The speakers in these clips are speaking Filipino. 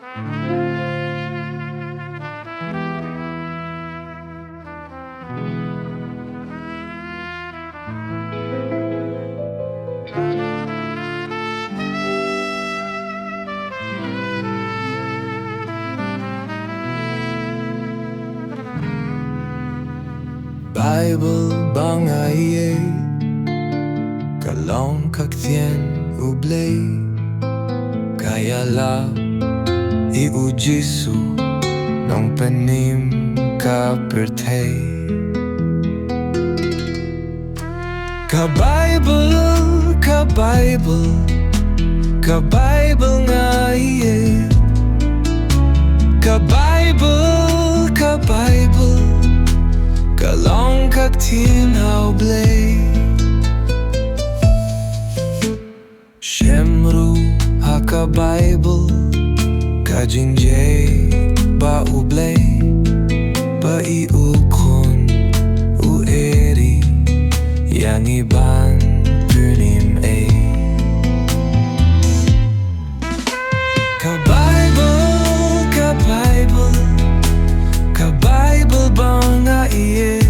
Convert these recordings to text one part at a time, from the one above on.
Bible bangaye kalong kaktien ublay kaya la iujisu nong panim ka pertay ka Bible nga iye ka Bible kalong kaktien ublay Shemru haka Bible ka jingrwai ba ublay ba iukon ueri yang iban pernim ay ka Bible banga iye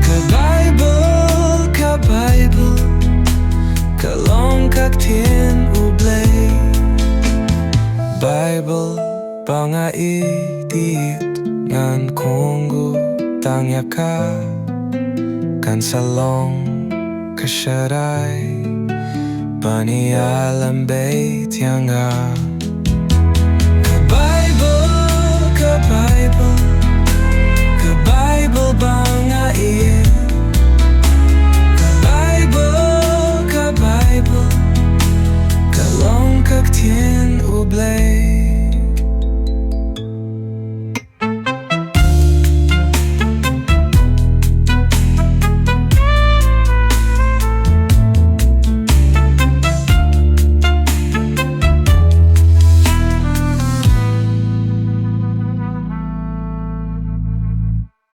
ka Bible kalong kaktien ublay Bible banga idiit ngan konggo tangya ka kan salong kasyaray panialam bay tiyanga ka Bible banga iye ka Bible kalong kaktien